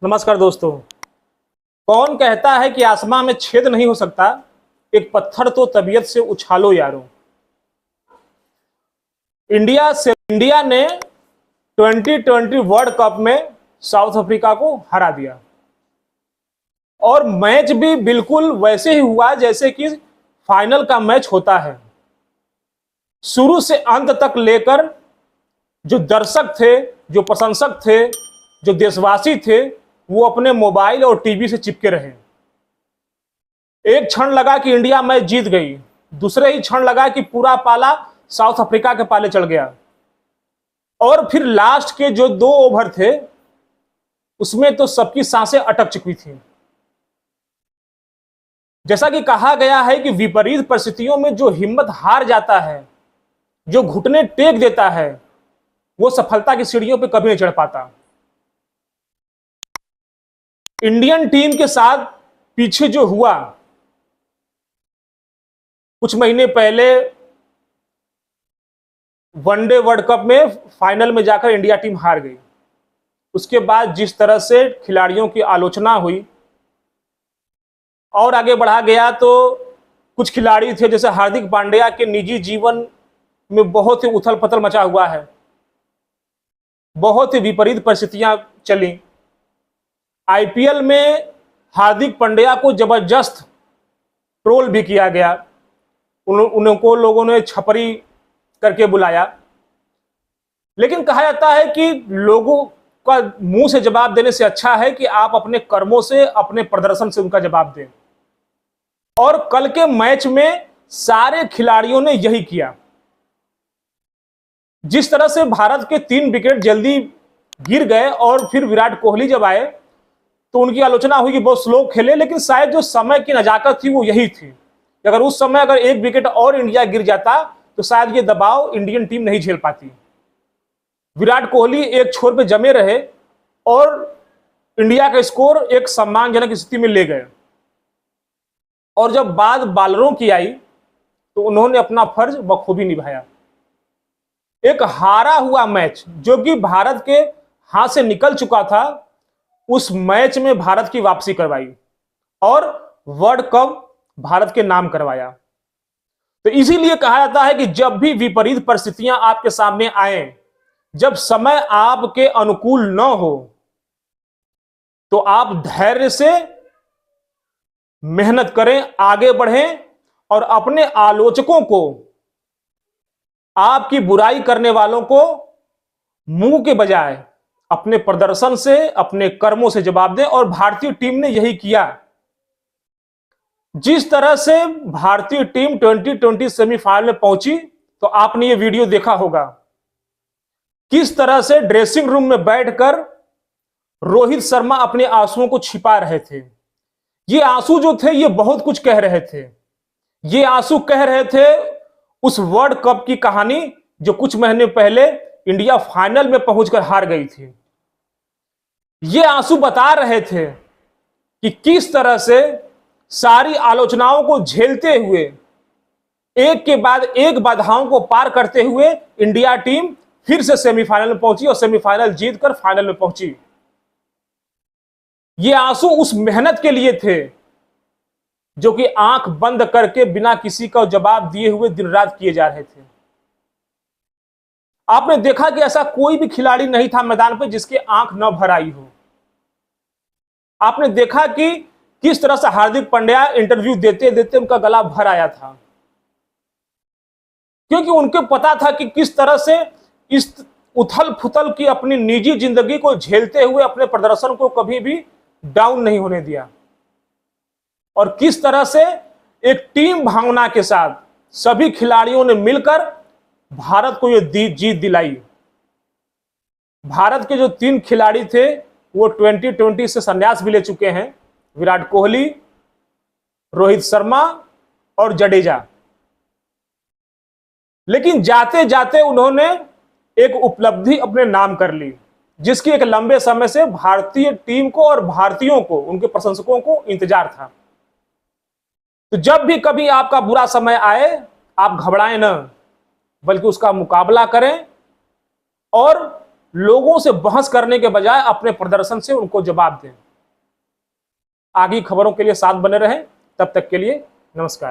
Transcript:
नमस्कार दोस्तों। कौन कहता है कि आसमां में छेद नहीं हो सकता, एक पत्थर तो तबीयत से उछालो यारो। इंडिया ने 2020 वर्ल्ड कप में साउथ अफ्रीका को हरा दिया और मैच भी बिल्कुल वैसे ही हुआ जैसे कि फाइनल का मैच होता है। शुरू से अंत तक लेकर जो दर्शक थे, जो प्रशंसक थे, जो देशवासी थे, वो अपने मोबाइल और टीवी से चिपके रहे। एक क्षण लगा कि इंडिया मैच जीत गई, दूसरे ही क्षण लगा कि पूरा पाला साउथ अफ्रीका के पाले चढ़ गया। और फिर लास्ट के जो 2 ओवर थे उसमें तो सबकी सांसें अटक चुकी थी। जैसा कि कहा गया है कि विपरीत परिस्थितियों में जो हिम्मत हार जाता है, जो घुटने टेक देता है, वो सफलता की सीढ़ियों पर कभी नहीं चढ़ पाता। इंडियन टीम के साथ पीछे जो हुआ, कुछ महीने पहले वनडे वर्ल्ड कप में फाइनल में जाकर इंडिया टीम हार गई। उसके बाद जिस तरह से खिलाड़ियों की आलोचना हुई और आगे बढ़ा गया, तो कुछ खिलाड़ी थे जैसे हार्दिक पांड्या के निजी जीवन में बहुत ही उथल पुथल मचा हुआ है, बहुत ही विपरीत परिस्थितियां चली। आईपीएल में हार्दिक पांड्या को जबरदस्त ट्रोल भी किया गया, उनको लोगों ने छपरी करके बुलाया। लेकिन कहा जाता है कि लोगों का मुंह से जवाब देने से अच्छा है कि आप अपने कर्मों से, अपने प्रदर्शन से उनका जवाब दें। और कल के मैच में सारे खिलाड़ियों ने यही किया। जिस तरह से भारत के 3 विकेट जल्दी गिर गए और फिर विराट कोहली जब आए तो उनकी आलोचना हुई कि बहुत स्लो खेले, लेकिन शायद जो समय की नजाकत थी वो यही थी। अगर उस समय अगर 1 विकेट और इंडिया गिर जाता तो शायद ये दबाव इंडियन टीम नहीं झेल पाती। विराट कोहली एक छोर पे जमे रहे और इंडिया का स्कोर एक सम्मानजनक स्थिति में ले गए। और जब बात बॉलरों की आई तो उन्होंने अपना फर्ज बखूबी निभाया। एक हारा हुआ मैच जो कि भारत के हाथ से निकल चुका था, उस मैच में भारत की वापसी करवाई और वर्ल्ड कप भारत के नाम करवाया। तो इसीलिए कहा जाता है कि जब भी विपरीत परिस्थितियां आपके सामने आए, जब समय आपके अनुकूल न हो, तो आप धैर्य से मेहनत करें, आगे बढ़ें और अपने आलोचकों को, आपकी बुराई करने वालों को मुंह के बजाय अपने प्रदर्शन से, अपने कर्मों से जवाब दें। और भारतीय टीम ने यही किया। जिस तरह से भारतीय टीम 2020 सेमीफाइनल में पहुंची, तो आपने ये वीडियो देखा होगा किस तरह से ड्रेसिंग रूम में बैठकर रोहित शर्मा अपने आंसुओं को छिपा रहे थे। ये आंसू जो थे ये बहुत कुछ कह रहे थे। ये आंसू कह रहे थे उस वर्ल्ड कप की कहानी जो कुछ महीने पहले इंडिया फाइनल में पहुंचकर हार गई थी। ये आंसू बता रहे थे कि किस तरह से सारी आलोचनाओं को झेलते हुए, एक के बाद एक बाधाओं को पार करते हुए इंडिया टीम फिर से सेमीफाइनल में पहुंची और सेमीफाइनल जीतकर फाइनल में पहुंची। ये आंसू उस मेहनत के लिए थे जो कि आंख बंद करके बिना किसी का जवाब दिए हुए दिन रात किए जा रहे थे। आपने देखा कि ऐसा कोई भी खिलाड़ी नहीं था मैदान पर जिसकी आंख न भर आई हो। आपने देखा कि किस तरह से हार्दिक पांड्या इंटरव्यू देते देते उनका गला भर आया था, क्योंकि उनको पता था कि किस तरह से इस उथल फुथल की अपनी निजी जिंदगी को झेलते हुए अपने प्रदर्शन को कभी भी डाउन नहीं होने दिया और किस तरह से एक टीम भावना के साथ सभी खिलाड़ियों ने मिलकर भारत को यह जीत दिलाई। भारत के जो 3 खिलाड़ी थे वो 2020 से संन्यास भी ले चुके हैं, विराट कोहली, रोहित शर्मा और जडेजा। लेकिन जाते जाते उन्होंने एक उपलब्धि अपने नाम कर ली, जिसकी एक लंबे समय से भारतीय टीम को और भारतीयों को, उनके प्रशंसकों को इंतजार था। तो जब भी कभी आपका बुरा समय आए, आप घबराएं न, बल्कि उसका मुकाबला करें और लोगों से बहस करने के बजाय अपने प्रदर्शन से उनको जवाब दें। आगे खबरों के लिए साथ बने रहें, तब तक के लिए नमस्कार।